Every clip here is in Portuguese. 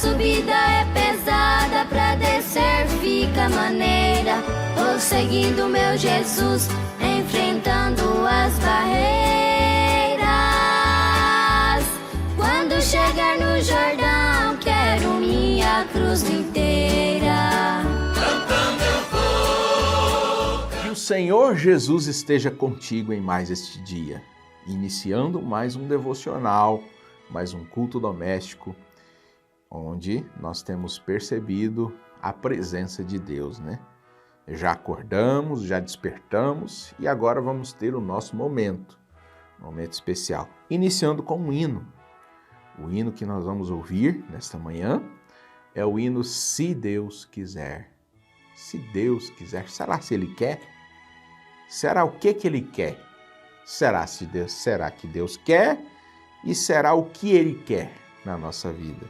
subida é pesada, pra descer fica maneira. Vou seguindo meu Jesus, enfrentando as barreiras. Quando chegar no Jordão, quero minha cruz inteira. Cantando eu vou. Que o Senhor Jesus esteja contigo em mais este dia, iniciando mais um devocional, mais um culto doméstico, onde nós temos percebido a presença de Deus, né? Já acordamos, já despertamos e agora vamos ter o nosso momento especial. Iniciando com um hino. O hino que nós vamos ouvir nesta manhã é o hino Se Deus Quiser. Se Deus quiser. Será se Ele quer? Será o que Ele quer? Será que Deus quer? E será o que Ele quer na nossa vida?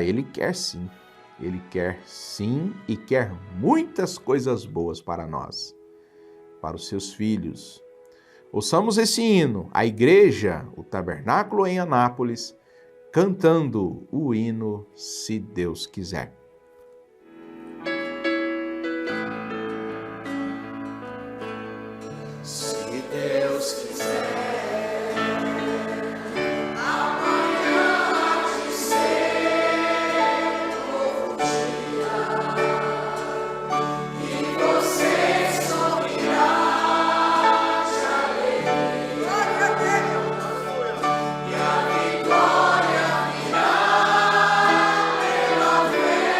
Ele quer sim. Ele quer sim e quer muitas coisas boas para nós, para os seus filhos. Ouçamos esse hino, a igreja, o tabernáculo em Anápolis, cantando o hino Se Deus Quiser. Se Deus quiser. Glória virá, ela vem.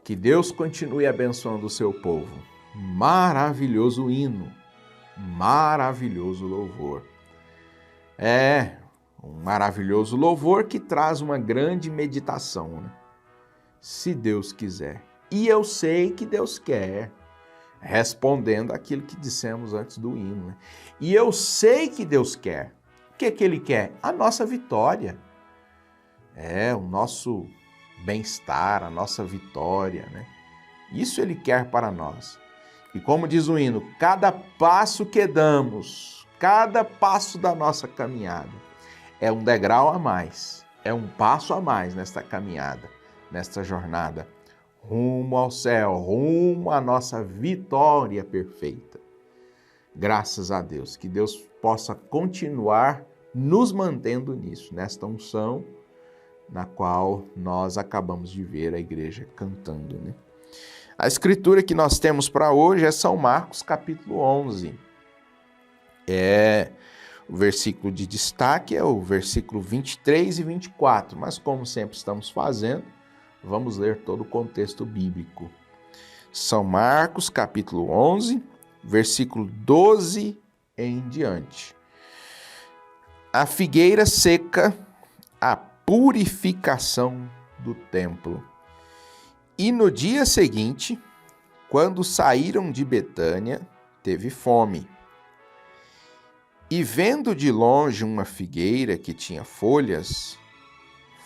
Que Deus continue abençoando o seu povo. Maravilhoso hino, maravilhoso louvor. É um maravilhoso louvor que traz uma grande meditação, né? Se Deus quiser. E eu sei que Deus quer, respondendo aquilo que dissemos antes do hino, né? E eu sei que Deus quer. O que Ele quer? A nossa vitória. O nosso bem-estar, a nossa vitória, né? Isso Ele quer para nós. E como diz o hino, cada passo que damos, cada passo da nossa caminhada é um degrau a mais, é um passo a mais nesta caminhada, nesta jornada, rumo ao céu, rumo à nossa vitória perfeita. Graças a Deus, que Deus possa continuar nos mantendo nisso, nesta unção na qual nós acabamos de ver a igreja cantando, né? A escritura que nós temos para hoje é São Marcos, capítulo 11. O versículo de destaque é o versículo 23 e 24, mas como sempre estamos fazendo, vamos ler todo o contexto bíblico. São Marcos, capítulo 11, versículo 12 em diante. A figueira seca, a purificação do templo. E no dia seguinte, quando saíram de Betânia, teve fome. E vendo de longe uma figueira que tinha folhas,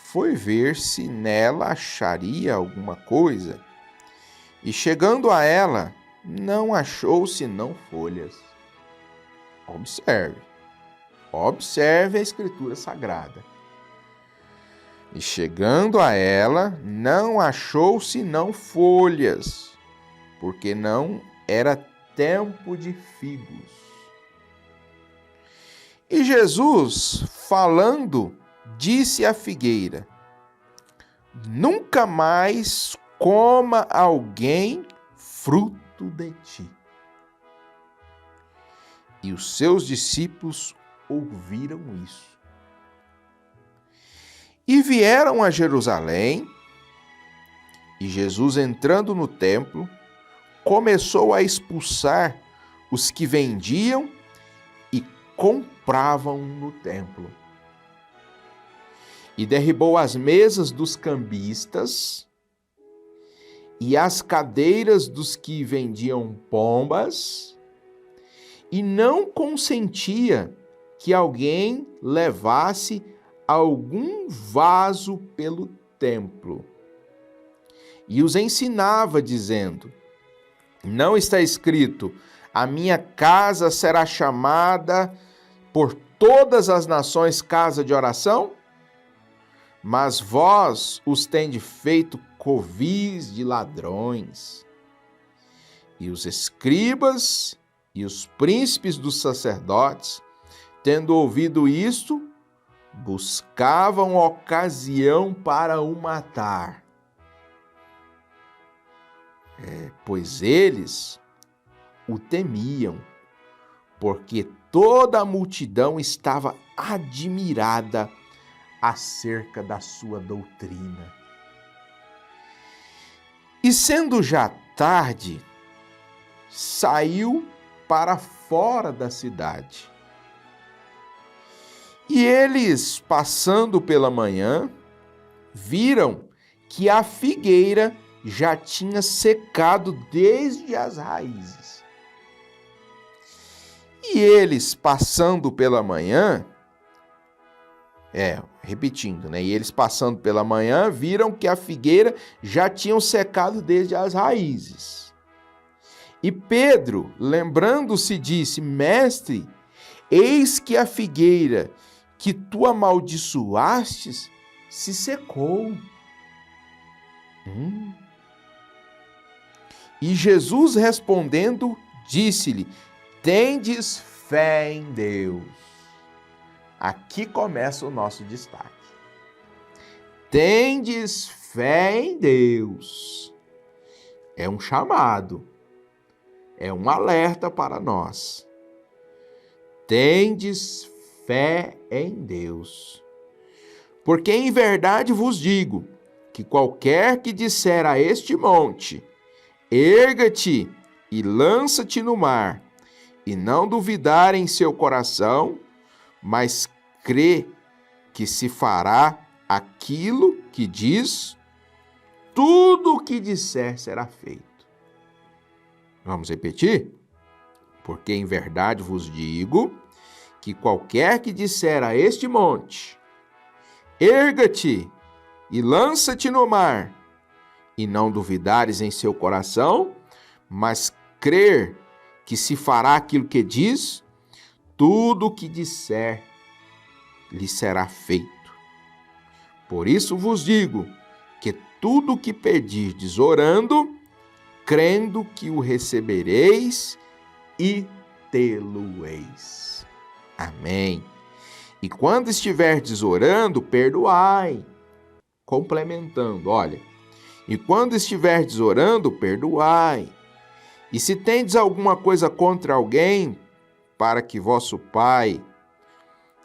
foi ver se nela acharia alguma coisa. E chegando a ela, não achou senão folhas. Observe a escritura sagrada. E chegando a ela, não achou senão folhas, porque não era tempo de figos. E Jesus, falando, disse à figueira: nunca mais coma alguém fruto de ti. E os seus discípulos ouviram isso. E vieram a Jerusalém, e Jesus, entrando no templo, começou a expulsar os que vendiam e compravam no templo. E derribou as mesas dos cambistas e as cadeiras dos que vendiam pombas, e não consentia que alguém levasse algum vaso pelo templo. E os ensinava, dizendo: não está escrito, a minha casa será chamada por todas as nações casa de oração? Mas vós os tendes feito covis de ladrões. E os escribas e os príncipes dos sacerdotes, tendo ouvido isto, buscavam ocasião para o matar. Pois eles o temiam, porque toda a multidão estava admirada acerca da sua doutrina. E sendo já tarde, saiu para fora da cidade. E eles, passando pela manhã, viram que a figueira já tinha secado desde as raízes. E eles, passando pela manhã, e eles passando pela manhã, viram que a figueira já tinha secado desde as raízes. E Pedro, lembrando-se, disse: Mestre, eis que a figueira que tu amaldiçoastes se secou. E Jesus respondendo, disse-lhe: tendes fé em Deus. Aqui começa o nosso destaque. Tendes fé em Deus. É um chamado, é um alerta para nós. Tendes fé em Deus. Porque em verdade vos digo que qualquer que disser a este monte, erga-te e lança-te no mar, e não duvidar em seu coração, mas crê que se fará aquilo que diz, tudo o que disser será feito. Vamos repetir? Porque em verdade vos digo que qualquer que disser a este monte, erga-te e lança-te no mar, e não duvidares em seu coração, mas crer que se fará aquilo que diz, tudo o que disser lhe será feito. Por isso vos digo que tudo o que pedirdes orando, crendo que o recebereis e tê-lo-eis. Amém. E quando estiverdes orando, perdoai. Complementando, olha. E quando estiverdes orando, perdoai. E se tendes alguma coisa contra alguém, para que vosso Pai,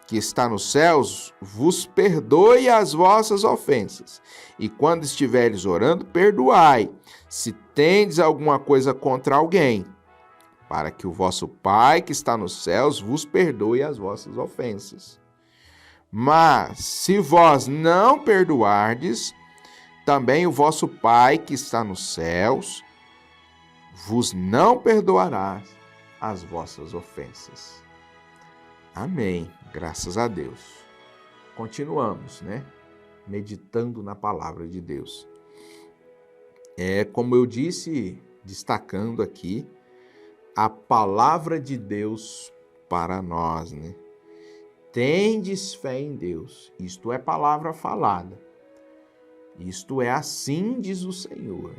que está nos céus, vos perdoe as vossas ofensas. E quando estiveres orando, perdoai, se tendes alguma coisa contra alguém, para que o vosso Pai, que está nos céus, vos perdoe as vossas ofensas. Mas, se vós não perdoardes, também o vosso Pai, que está nos céus, vos não perdoará as vossas ofensas. Amém. Graças a Deus. Continuamos, né? Meditando na palavra de Deus. Como eu disse, destacando aqui, a palavra de Deus para nós, né? Tendes fé em Deus. Isto é palavra falada. Isto é assim diz o Senhor.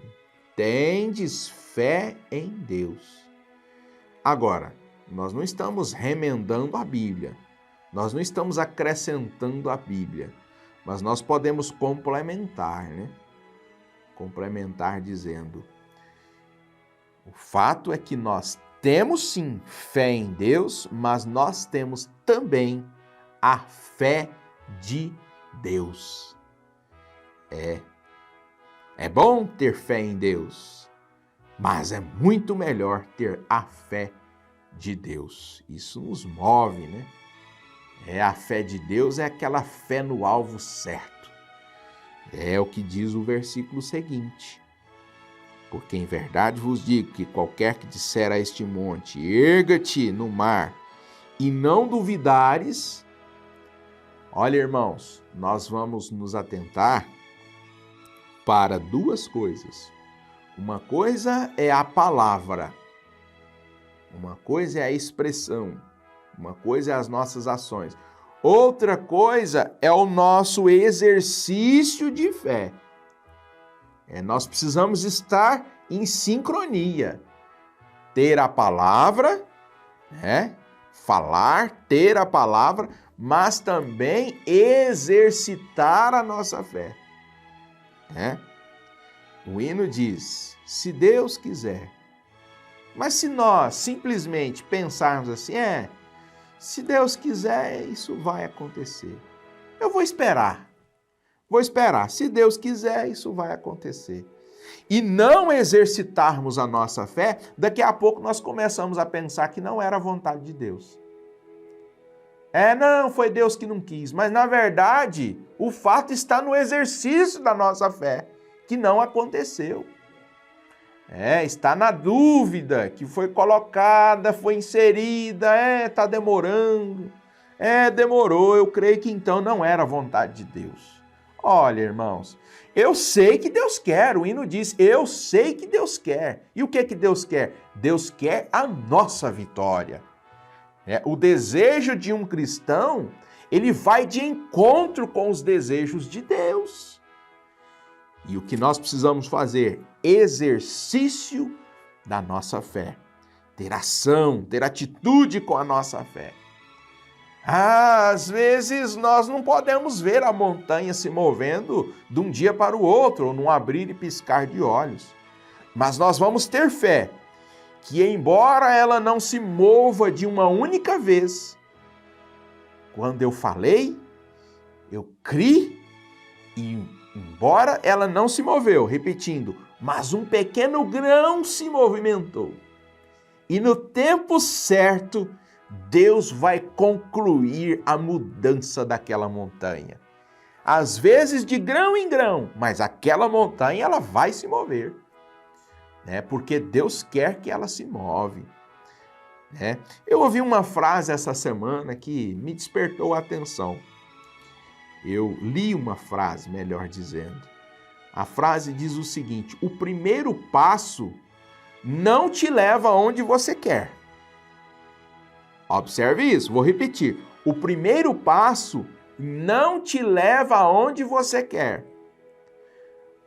Tendes fé em Deus. Agora, nós não estamos remendando a Bíblia. Nós não estamos acrescentando a Bíblia. Mas nós podemos complementar, né? Complementar dizendo: o fato é que nós temos sim fé em Deus, mas nós temos também a fé de Deus. É bom ter fé em Deus, mas é muito melhor ter a fé de Deus. Isso nos move, né? A fé de Deus é aquela fé no alvo certo. É o que diz o versículo seguinte. Porque em verdade vos digo que qualquer que disser a este monte, erga-te no mar, e não duvidares. Olha, irmãos, nós vamos nos atentar para duas coisas. Uma coisa é a palavra, uma coisa é a expressão, uma coisa é as nossas ações. Outra coisa é o nosso exercício de fé. Nós precisamos estar em sincronia. Ter a palavra, falar, ter a palavra, mas também exercitar a nossa fé. O hino diz, se Deus quiser. Mas se nós simplesmente pensarmos assim, se Deus quiser, isso vai acontecer. Eu vou esperar. Se Deus quiser, isso vai acontecer. E não exercitarmos a nossa fé, daqui a pouco nós começamos a pensar que não era a vontade de Deus. Não, foi Deus que não quis. Mas, na verdade, o fato está no exercício da nossa fé, que não aconteceu. Está na dúvida que foi colocada, foi inserida, está demorando. Demorou, eu creio que então não era a vontade de Deus. Olha, irmãos, eu sei que Deus quer, o hino diz, eu sei que Deus quer. E o que Deus quer? Deus quer a nossa vitória. O desejo de um cristão, ele vai de encontro com os desejos de Deus. E o que nós precisamos fazer? Exercício da nossa fé. Ter ação, ter atitude com a nossa fé. Às vezes nós não podemos ver a montanha se movendo de um dia para o outro, ou num abrir e piscar de olhos. Mas nós vamos ter fé que, embora ela não se mova de uma única vez, quando eu falei, eu criei e embora ela não se moveu, repetindo, mas um pequeno grão se movimentou. E no tempo certo, Deus vai concluir a mudança daquela montanha. Às vezes de grão em grão, mas aquela montanha ela vai se mover, né? Porque Deus quer que ela se move. Né? Eu ouvi uma frase essa semana que me despertou a atenção. Eu li uma frase, melhor dizendo. A frase diz o seguinte: o primeiro passo não te leva aonde você quer. Observe isso, vou repetir. O primeiro passo não te leva aonde você quer,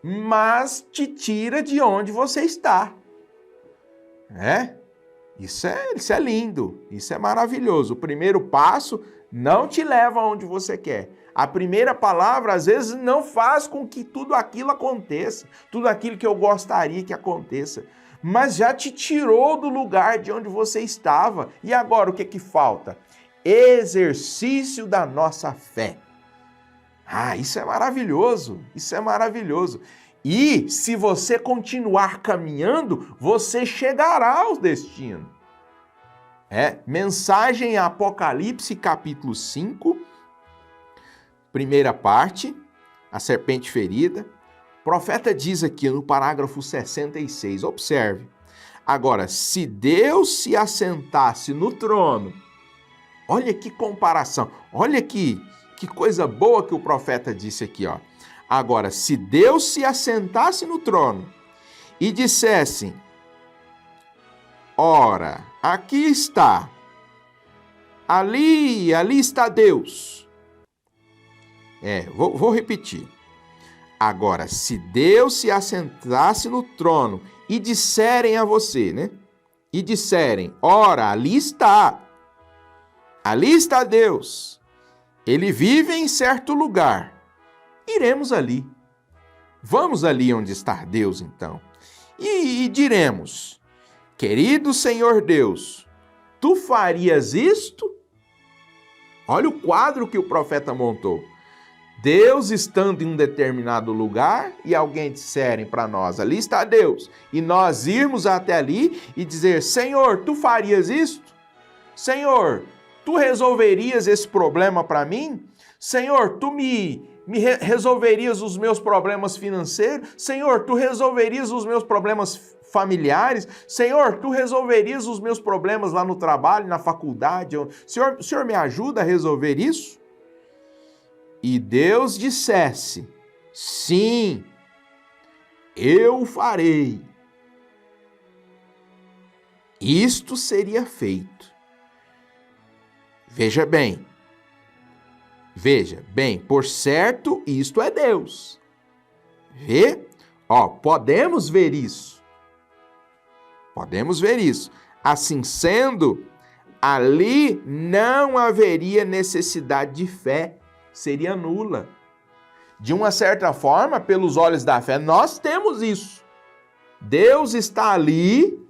mas te tira de onde você está. Né? Isso é lindo, isso é maravilhoso. O primeiro passo não te leva aonde você quer. A primeira palavra, às vezes, não faz com que tudo aquilo aconteça, tudo aquilo que eu gostaria que aconteça, mas já te tirou do lugar de onde você estava. E agora o que falta? Exercício da nossa fé. Ah, isso é maravilhoso, isso é maravilhoso. E se você continuar caminhando, você chegará ao destino. Mensagem Apocalipse, capítulo 5, primeira parte, a serpente ferida. O profeta diz aqui no parágrafo 66, observe. Agora, se Deus se assentasse no trono, olha que comparação, olha que coisa boa que o profeta disse aqui, ó. Agora, se Deus se assentasse no trono e dissesse, ora, aqui está, ali está Deus. Vou repetir. Agora, se Deus se assentasse no trono e disserem a você, né? E disserem, ora, ali está Deus, ele vive em certo lugar. Iremos ali. Vamos ali onde está Deus, então. E diremos, querido Senhor Deus, tu farias isto? Olha o quadro que o profeta montou. Deus estando em um determinado lugar e alguém disserem para nós, ali está Deus, e nós irmos até ali e dizer, Senhor, tu farias isto? Senhor, tu resolverias esse problema para mim? Senhor, tu me resolverias os meus problemas financeiros? Senhor, tu resolverias os meus problemas familiares? Senhor, tu resolverias os meus problemas lá no trabalho, na faculdade? O Senhor me ajuda a resolver isso? E Deus dissesse, sim, eu farei. Isto seria feito. Veja bem, por certo, isto é Deus. Vê? Podemos ver isso. Podemos ver isso. Assim sendo, ali não haveria necessidade de fé, seria nula. De uma certa forma, pelos olhos da fé, nós temos isso. Deus está ali,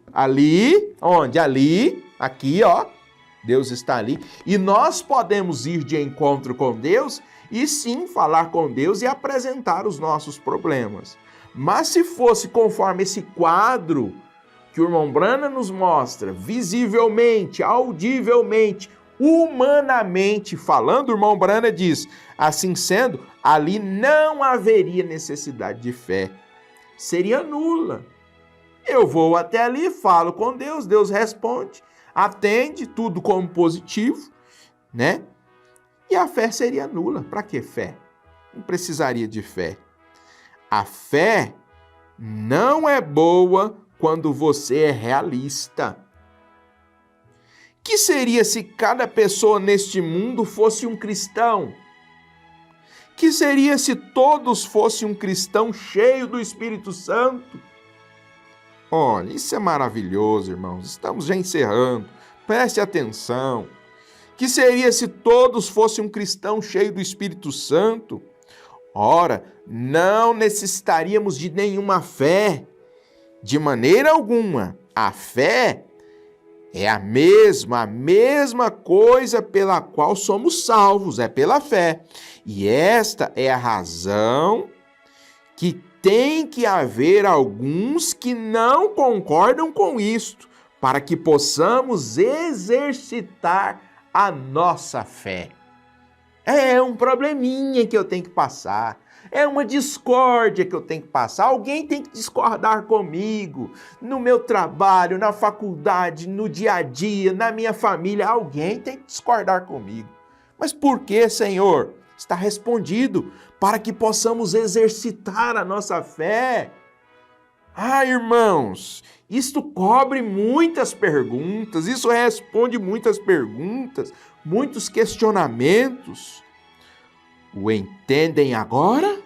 onde? Ali, aqui, ó. Deus está ali. E nós podemos ir de encontro com Deus e sim falar com Deus e apresentar os nossos problemas. Mas se fosse conforme esse quadro que o irmão Branham nos mostra, visivelmente, audivelmente, humanamente falando, o irmão Branham diz, assim sendo, ali não haveria necessidade de fé. Seria nula. Eu vou até ali, falo com Deus, Deus responde, atende tudo como positivo, né? E a fé seria nula. Para que fé? Não precisaria de fé. A fé não é boa quando você é realista. Que seria se cada pessoa neste mundo fosse um cristão? Que seria se todos fossem um cristão cheio do Espírito Santo? Olha, isso é maravilhoso, irmãos. Estamos já encerrando. Preste atenção. Que seria se todos fossem um cristão cheio do Espírito Santo? Ora, não necessitaríamos de nenhuma fé. De maneira alguma. A fé é a mesma coisa pela qual somos salvos, é pela fé. E esta é a razão que tem que haver alguns que não concordam com isto, para que possamos exercitar a nossa fé. É um probleminha que eu tenho que passar. É uma discórdia que eu tenho que passar. Alguém tem que discordar comigo. No meu trabalho, na faculdade, no dia a dia, na minha família. Alguém tem que discordar comigo. Mas por que, Senhor? Está respondido. Para que possamos exercitar a nossa fé. Ah, irmãos, isto cobre muitas perguntas. Isso responde muitas perguntas, muitos questionamentos. O entendem agora?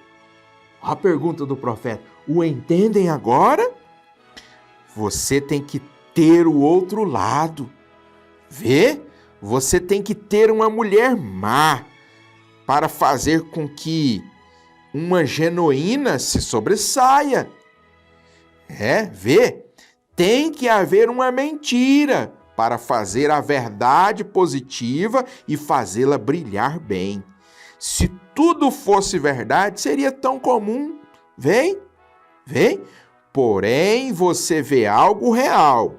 A pergunta do profeta. O entendem agora? Você tem que ter o outro lado. Vê? Você tem que ter uma mulher má para fazer com que uma genuína se sobressaia. Vê? Tem que haver uma mentira para fazer a verdade positiva e fazê-la brilhar bem. Se tudo fosse verdade, seria tão comum. Vem? Porém, você vê algo real,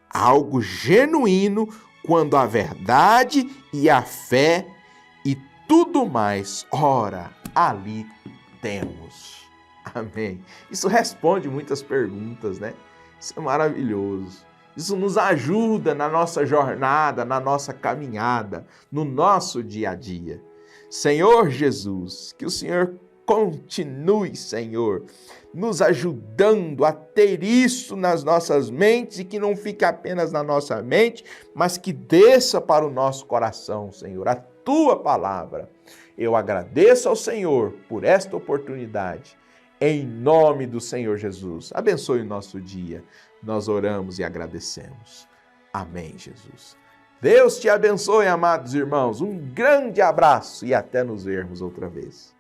algo genuíno, quando a verdade e a fé e tudo mais, ora, ali temos. Amém. Isso responde muitas perguntas, né? Isso é maravilhoso. Isso nos ajuda na nossa jornada, na nossa caminhada, no nosso dia a dia. Senhor Jesus, que o Senhor continue, Senhor, nos ajudando a ter isso nas nossas mentes e que não fique apenas na nossa mente, mas que desça para o nosso coração, Senhor, a Tua palavra. Eu agradeço ao Senhor por esta oportunidade. Em nome do Senhor Jesus. Abençoe o nosso dia. Nós oramos e agradecemos. Amém, Jesus. Deus te abençoe, amados irmãos. Um grande abraço e até nos vermos outra vez.